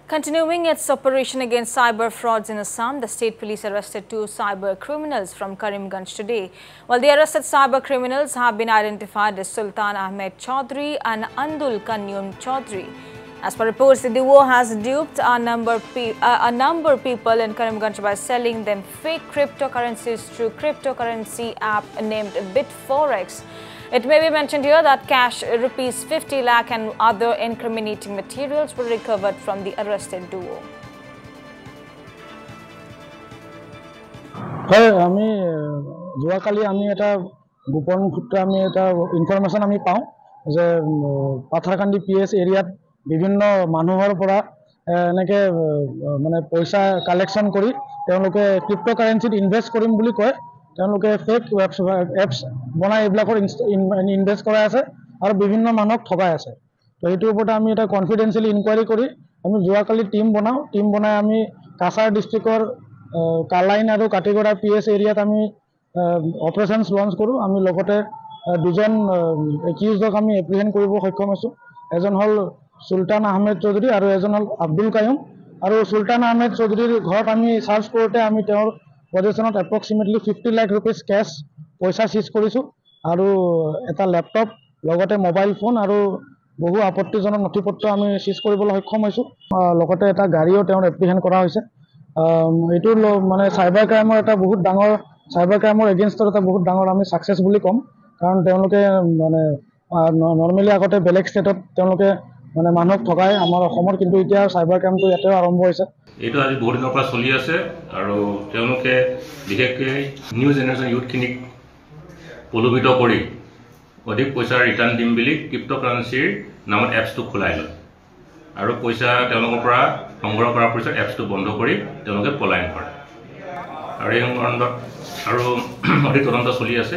Continuing its operation against cyber frauds in Assam, the state police arrested 2 cyber criminals from Karimganj today. While the arrested cyber criminals have been identified as Sultan Ahmed Chaudhry and Andul Kanyum Chaudhry. As per reports, the duo has duped a number of people in Karimganj by selling them fake cryptocurrencies through cryptocurrency app named BitForex. It may be mentioned here that cash, rupees 50 lakh and other incriminating materials were recovered from the arrested duo. আমি যোৱাকালি আমি এটা গোপন সূত্ৰে আমি এটা information আমি পাওঁ যে পাথাৰকান্দি পিএছ এৰিয়াত বিভিন্ন মানুহৰ পৰা এনেকে মানে পইচা কালেকশন কৰি তেওঁলোকে ক্ৰিপ্টোকাৰেন্সিত ইনভেস্ট কৰিম বুলি কয় তেওঁলোকে ফেক এপছ বনাই এইবিলাকৰ ইনভেস্ট কৰা আছে আৰু বিভিন্ন মানুহক ঠগাই আছে তো এইটোৰ ওপৰত আমি এটা কনফিডেন্সিয়েলি ইনকুৱাৰি কৰি আমি যোৱাকালি টিম বনাই আমি কাছাৰ ডিস্ট্ৰিক্টৰ কালাইন আৰু কাটিগড়া পিএছ এৰিয়াত আমি অপাৰেশনস লঞ্চ কৰো আমি লগতে দুজন একিউজডক আমি এপ্ৰিহেন্ড কৰিব সক্ষম হৈছো এজন হল সুলতান আহমেদ চৌধুৰী আৰু এজন হল আব্দুল কায়ুম আৰু সুলতান আহমেদ চৌধুৰীৰ ঘৰত আমি সাৰ্চ কৰোতে আমি তেওঁৰ পজিশনত এপ্ৰক্সিমেটলি 50 লাখ रुपीस ক্যাশ পইচা সিজ কৰিছো আৰু এটা ল্যাপটপ লগতে মোবাইল ফোন আৰু বহু আপত্তিজনক নথিপত্ৰ আমি সিজ কৰিবলৈ সক্ষম হৈছো লগতে এটা গাড়ীও তেওঁৰ এপ্ৰিহেন্ড কৰা হৈছে এইটো মানে সাইবাৰ ক্ৰাইমৰ এটা বহুত ডাঙৰ সাইবাৰ ক্ৰাইমৰ এগেইনষ্টৰ এটা বহুত ডাঙৰ আমি সাকসেস বুলি কম কাৰণ তেওঁলোকে মানে নৰমালি আগতে বেলেগ ষ্টেটত তেওঁলোকে মানে মানুহক ঠগাই আমাৰ অসমৰ কিন্তু এতিয়া সাইবাৰ ক্ৰাইমটো ইয়াতেও আৰম্ভ হৈছে এইটো আজি বহুত দিনৰ পৰা চলি আছে আৰু তেওঁলোকে বিশেষকৈ নিউ জেনেৰেশ্যন ইউথখিনিক প্ৰলোভিত কৰি অধিক পইচা ৰিটাৰ্ণ দিম বুলি ক্ৰিপ্টোকাৰেন্সিৰ নামত এপছটো খোলাই লয় আৰু পইচা তেওঁলোকৰ পৰা সংগ্ৰহ কৰাৰ পিছত এপছটো বন্ধ কৰি তেওঁলোকে পলায়ন কৰে আৰু এই সংক্ৰান্তত আৰু অধিক তদন্ত চলি আছে